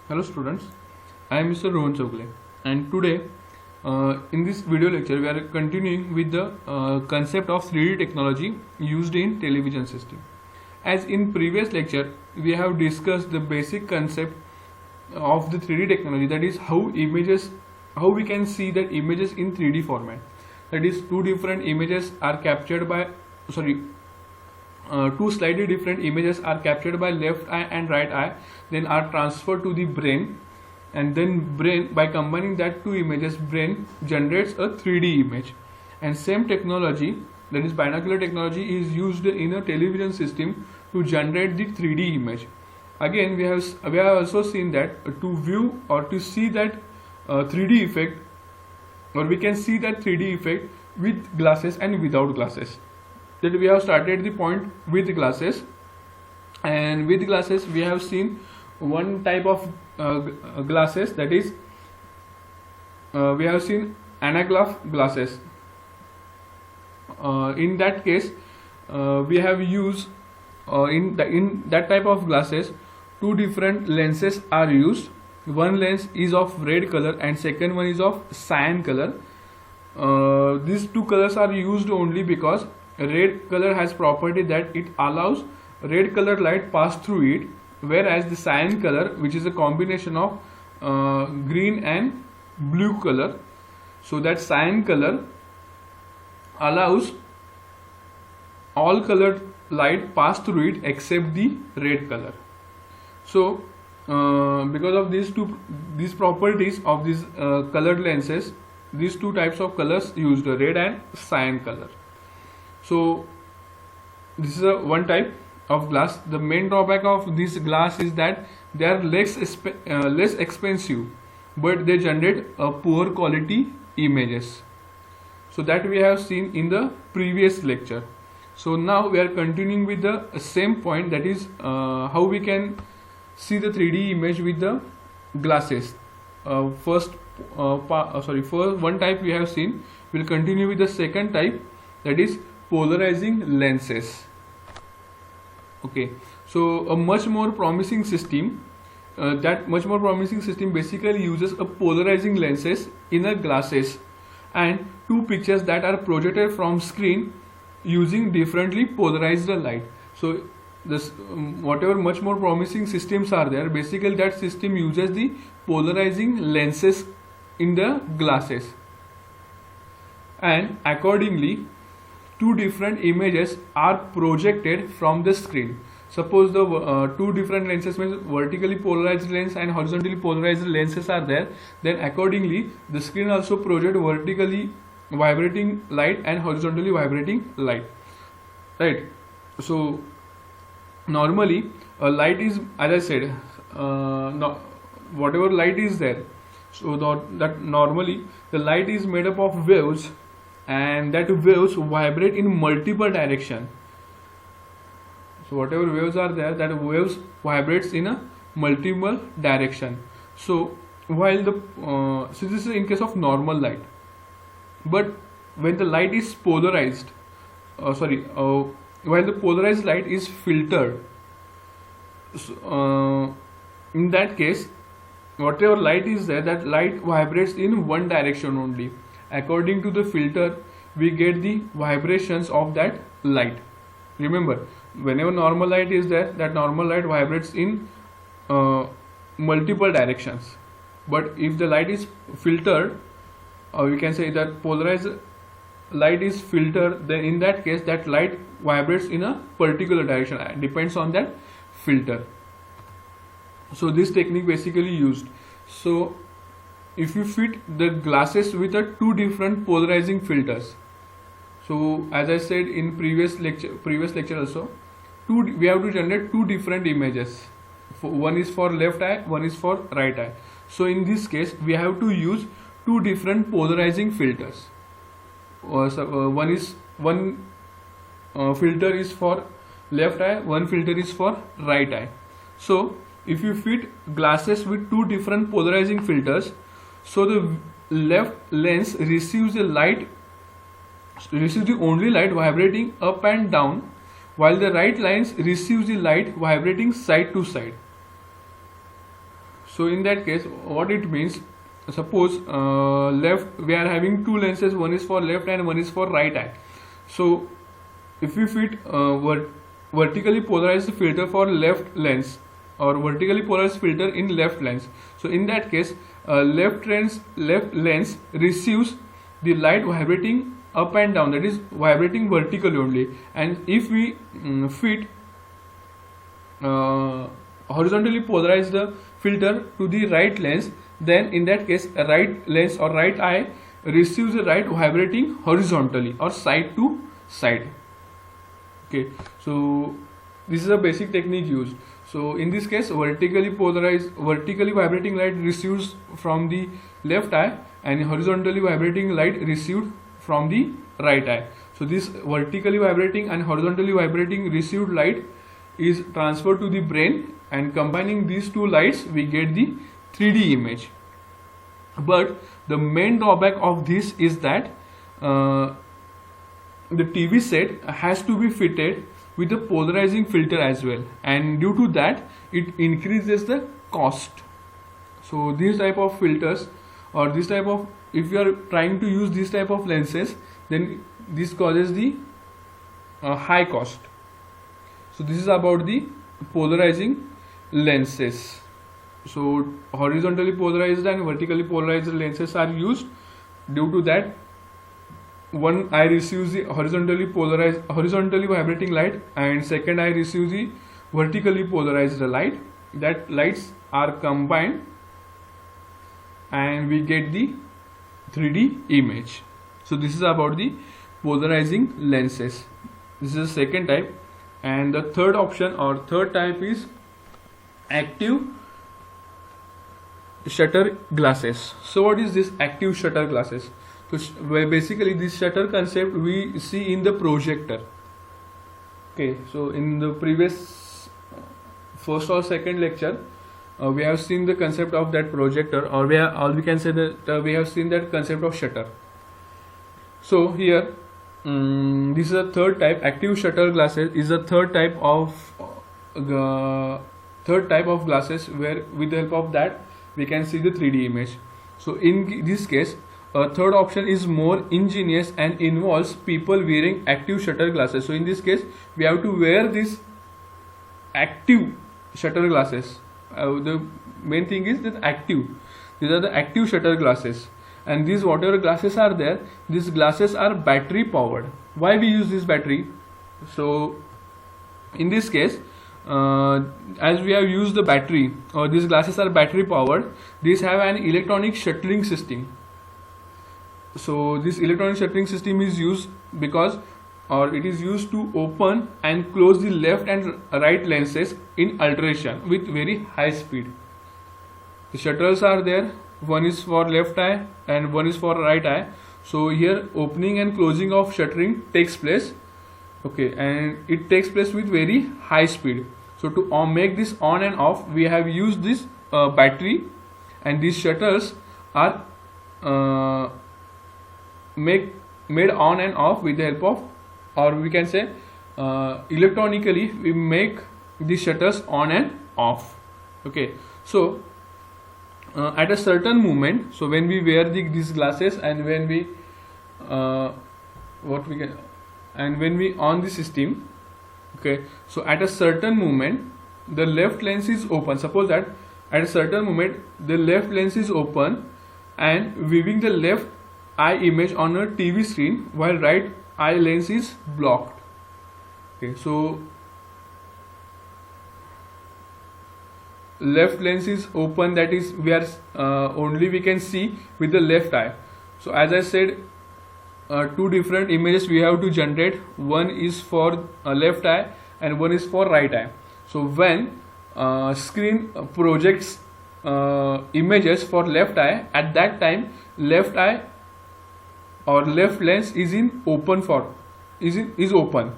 Hello students, I am Mr. Rohan Chogle, and today in this video lecture we are continuing with the concept of 3D technology used in television system. As in previous lecture we have discussed the basic concept of the 3D technology, that is how we can see that images in 3D format. That is, two different images are captured by two slightly different images are captured by left eye and right eye, then are transferred to the brain, and then brain, by combining that two images, brain generates a 3D image. And same technology, that is binocular technology, is used in a television system to generate the 3D image. Again, we have also seen that to view or to see that 3D effect, or we can see that 3D effect with glasses and without glasses. That we have started the point with glasses, and with glasses we have seen one type of glasses, that is we have seen anaglyph glasses. In that case we have used in that type of glasses two different lenses are used. One lens is of red color and second one is of cyan color. These two colors are used only because red color has property that it allows red color light pass through it, whereas the cyan color, which is a combination of green and blue color, so that cyan color allows all colored light pass through it except the red color. So because of these properties of these colored lenses, these two types of colors used, red and cyan color. So this is one type of glass. The main drawback of this glass is that they are less expensive, but they generate poor quality images. So that we have seen in the previous lecture. So now we are continuing with the same point, that is how we can see the 3D image with the glasses. First one type we have seen. We'll continue with the second type, that is polarizing lenses. Okay, so a much more promising system basically uses a polarizing lenses in a glasses and two pictures that are projected from screen using differently polarized light. So this whatever much more promising systems are there, basically that system uses the polarizing lenses in the glasses, and accordingly two different images are projected from the screen. Suppose the two different lenses, means vertically polarized lens and horizontally polarized lenses are there, then accordingly the screen also project vertically vibrating light and horizontally vibrating light, right? So normally light is, as I said, whatever light is there, so that normally the light is made up of waves, and that waves vibrate in multiple direction. So whatever waves are there, that waves vibrates in a multiple direction. So while the so this is in case of normal light, but when the light is polarized, while the polarized light is filtered, so, in that case whatever light is there, that light vibrates in one direction only. According to the filter, we get the vibrations of that light. Remember, whenever normal light is there, that normal light vibrates in multiple directions. But if the light is filtered, or we can say that polarized light is filtered, then in that case that light vibrates in a particular direction. It depends on that filter. So this technique basically used. So if you fit the glasses with two different polarizing filters, so as I said in previous lecture also, we have to generate two different images. One is for left eye, one is for right eye. So in this case we have to use two different polarizing filters. One filter is for left eye, one filter is for right eye. So if you fit glasses with two different polarizing filters, so the left lens receives the only light vibrating up and down, while the right lens receives the light vibrating side to side. So in that case, what it means, suppose left, we are having two lenses, one is for left and one is for right eye. So if we fit vertically polarized filter for left lens or vertically polarized filter in left lens, so in that case left lens receives the light vibrating up and down, that is vibrating vertically only. And if we fit horizontally polarize the filter to the right lens, then in that case a right lens or right eye receives the light vibrating horizontally or side to side. Okay, so this is a basic technique used. So in this case, vertically vibrating light receives from the left eye and horizontally vibrating light received from the right eye. So this vertically vibrating and horizontally vibrating received light is transferred to the brain, and combining these two lights we get the 3D image. But the main drawback of this is that the TV set has to be fitted with a polarizing filter as well, and due to that it increases the cost. So these type of filters, or this type of, if you are trying to use this type of lenses, then this causes the high cost. So this is about the polarizing lenses. So horizontally polarized and vertically polarized lenses are used. Due to that, one eye receives the horizontally vibrating light, and second eye receives the vertically polarized light. That lights are combined and we get the 3D image. So this is about the polarizing lenses. This is the second type. And the third option or third type is active shutter glasses. So what is this active shutter glasses? So basically this shutter concept we see in the projector. Okay, so in the previous first or second lecture we have seen the concept of that projector, or we can say that we have seen that concept of shutter. So here this is a third type. Active shutter glasses is a third type of glasses where with the help of that we can see the 3D image. So in this case, a third option is more ingenious and involves people wearing active shutter glasses. So in this case, we have to wear this active shutter glasses. The main thing is that active. These are the active shutter glasses. And these whatever glasses are there, these glasses are battery powered. Why we use this battery? So in this case, as we have used the battery, or these glasses are battery powered, these have an electronic shuttering system. So this electronic shuttering system is used because, or it is used to open and close the left and right lenses in alternation with very high speed. The shutters are there, one is for left eye and one is for right eye. So here opening and closing of shuttering takes place, okay, and it takes place with very high speed. So to make this on and off, we have used this battery, and these shutters are made on and off with the help of, or we can say electronically we make the shutters on and off. Okay, so at a certain moment, so when we wear these glasses and when we when we on the system, okay, so at a certain moment the left lens is open. Suppose that at a certain moment the left lens is open and viewing the left eye image on a TV screen while right eye lens is blocked. Okay, so left lens is open, that is we are only we can see with the left eye. So as I said, two different images we have to generate. One is for left eye and one is for right eye. So when screen projects images for left eye, at that time left eye or left lens is in open is open,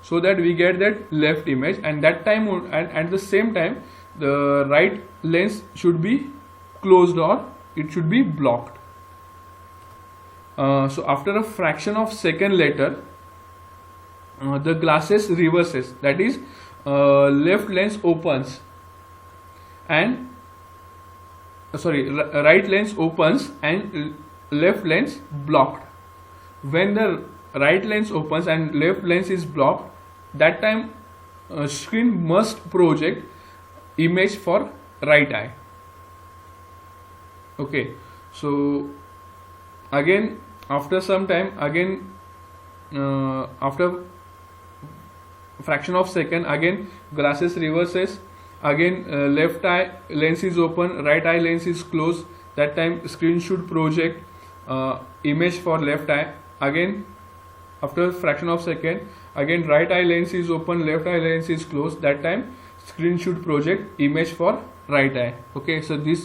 so that we get that left image, and that time and at the same time the right lens should be closed or it should be blocked. So after a fraction of second later, the glasses reverses, that is left lens opens and right lens opens and left lens blocked. When the right lens opens and left lens is blocked, that time screen must project image for right eye. Okay, so again after some time, again after fraction of second, again glasses reverses, again left eye lens is open, right eye lens is closed. That time screen should project image for left eye. Again after fraction of second, again right eye lens is open, left eye lens is closed. That time screen should project image for right eye. Okay, so this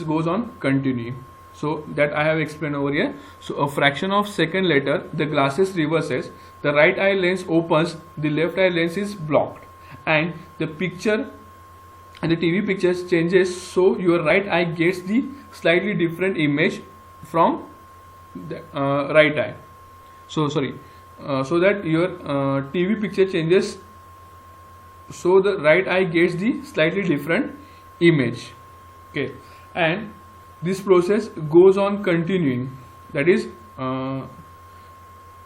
goes on continuing. So that I have explained over here. So a fraction of second later, the glasses reverses, the right eye lens opens, the left eye lens is blocked, and the picture and the TV picture changes, so your right eye gets the slightly different image from the right eye. So that your TV picture changes, so the right eye gets the slightly different image. Okay, and this process goes on continuing, that is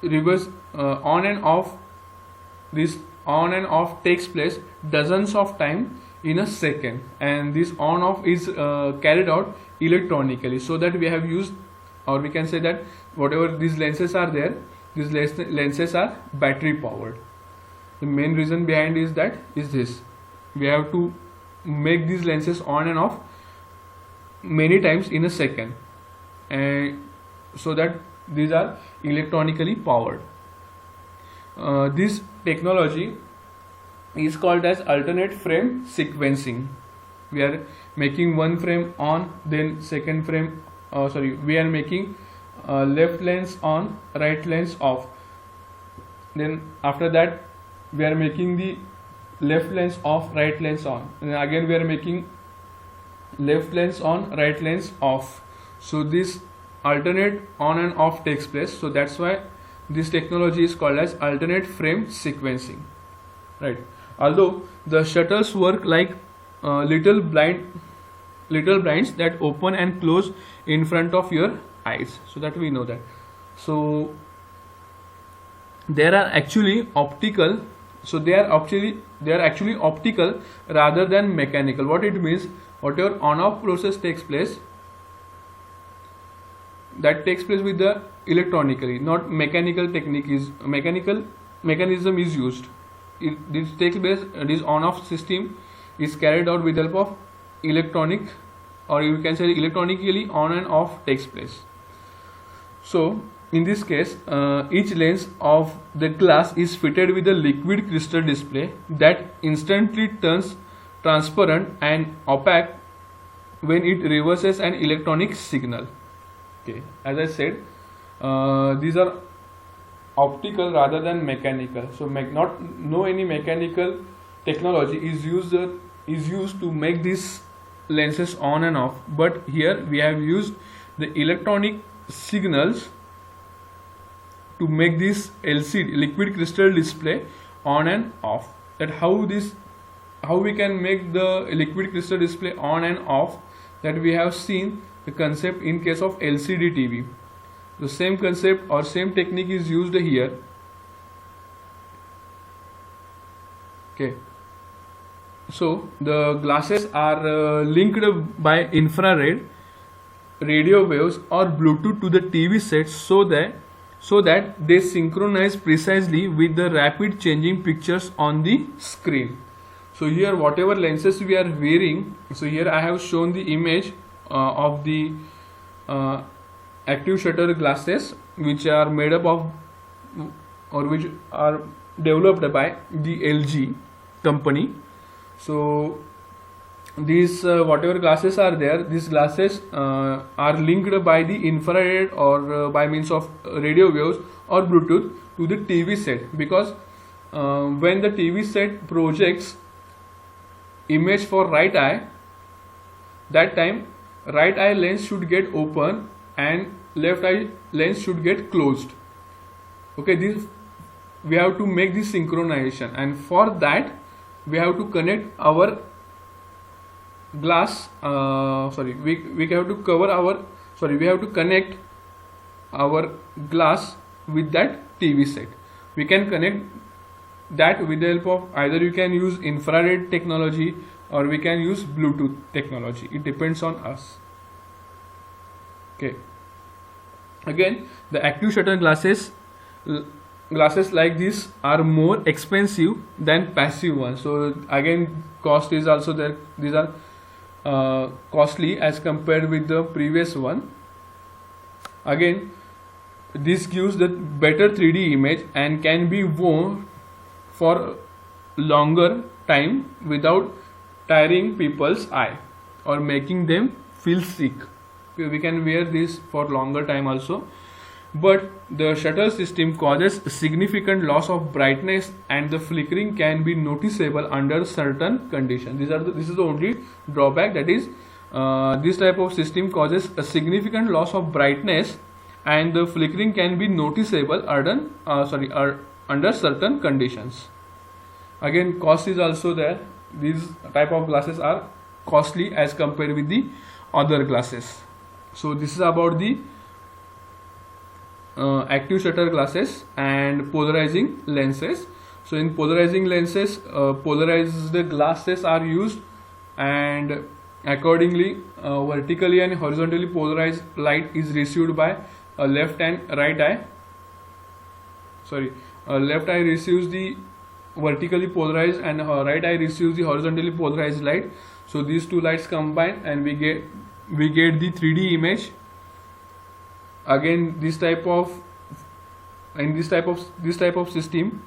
reverse on and off. This on and off takes place dozens of times in a second, and this on off is carried out electronically. So that we have used, or we can say that whatever these lenses are there, these lenses are battery powered. The main reason behind is this: we have to make these lenses on and off many times in a second, and so that these are electronically powered. This technology is called as alternate frame sequencing. We are making one frame on, then second frame, we are making left lens on, right lens off, then after that we are making the left lens off, right lens on, and again we are making left lens on, right lens off. So this alternate on and off takes place. So that's why this technology is called as alternate frame sequencing, right? Although the shutters work like little blinds that open and close in front of your eyes, so that we know that. So there are actually optical. So they are actually optical rather than mechanical. What it means? Whatever on-off process takes place, that takes place with the electronically, not mechanical mechanism is used. This takes place, this on-off system is carried out with the help of electronic, or you can say electronically on and off takes place. So in this case, each lens of the glass is fitted with a liquid crystal display that instantly turns transparent and opaque when it reverses an electronic signal. Okay, as I said, these are optical rather than mechanical. So no any mechanical technology is used to make these lenses on and off, but here we have used the electronic signals to make this LCD, liquid crystal display, on and off. That how we can make the liquid crystal display on and off, that we have seen the concept in case of LCD TV. The same concept or same technique is used here. Okay, so the glasses are linked by infrared, radio waves or Bluetooth to the TV set, so that they synchronize precisely with the rapid changing pictures on the screen. So here whatever lenses we are wearing, so here I have shown the image of the active shutter glasses, which are made up of, or which are developed by the LG company. So these whatever glasses are there, these glasses are linked by the infrared or by means of radio waves or Bluetooth to the TV set, because when the TV set projects image for right eye, that time right eye lens should get open and left eye lens should get closed. Okay, this we have to make this synchronization, and for that we have to connect our glass we have to cover our we have to connect our glass with that TV set. We can connect that with the help of either you can use infrared technology or we can use Bluetooth technology. It depends on us. Okay. Again, the active shutter glasses like this are more expensive than passive ones. So again, cost is also there. These are costly as compared with the previous one. Again, this gives the better 3D image and can be worn for longer time without tiring people's eye or making them feel sick. We can wear this for longer time also, but the shutter system causes significant loss of brightness and the flickering can be noticeable under certain conditions. This is the only drawback, that is this type of system causes a significant loss of brightness and the flickering can be noticeable under certain conditions. Again, cost is also there. These type of glasses are costly as compared with the other glasses. So this is about the active shutter glasses and polarizing lenses. So in polarizing lenses, polarized glasses are used, and accordingly vertically and horizontally polarized light is received by left and right eye. Left eye receives the vertically polarized and right eye receives the horizontally polarized light. So these two lights combine and we get the 3D image. Again, this type of system,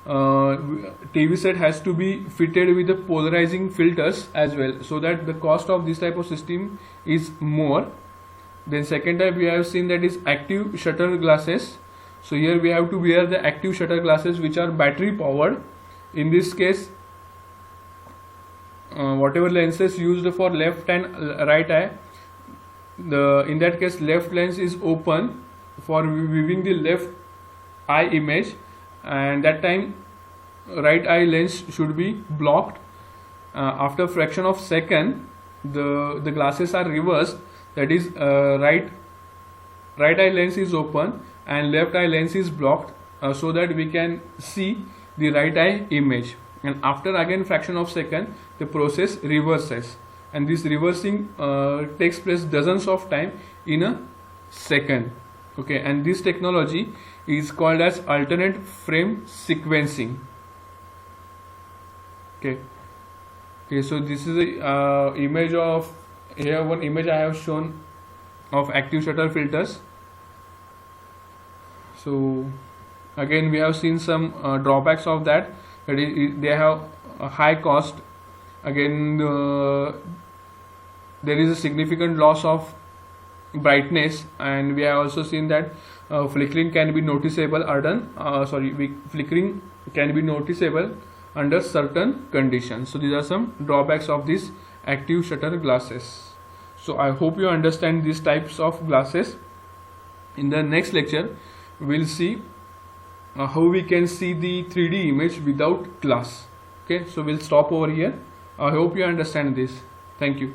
TV set has to be fitted with the polarizing filters as well, so that the cost of this type of system is more. Then second type we have seen, that is active shutter glasses. So here we have to wear the active shutter glasses which are battery powered. In this case, whatever lenses used for left and right eye, in that case left lens is open for viewing the left eye image, and that time right eye lens should be blocked. After fraction of second, the glasses are reversed, that is right eye lens is open and left eye lens is blocked, so that we can see the right eye image, and after again fraction of second the process reverses, and this reversing takes place dozens of time in a second. Okay, and this technology is called as alternate frame sequencing. Okay, so this is a image of, here one image I have shown of active shutter filters. So again we have seen some drawbacks of that is they have a high cost. Again there is a significant loss of brightness, and we have also seen that flickering can be noticeable flickering can be noticeable under certain conditions. So these are some drawbacks of these active shutter glasses. So I hope you understand these types of glasses. In the next lecture we'll see how we can see the 3D image without glass. Okay, so we'll stop over here. I hope you understand this. Thank you.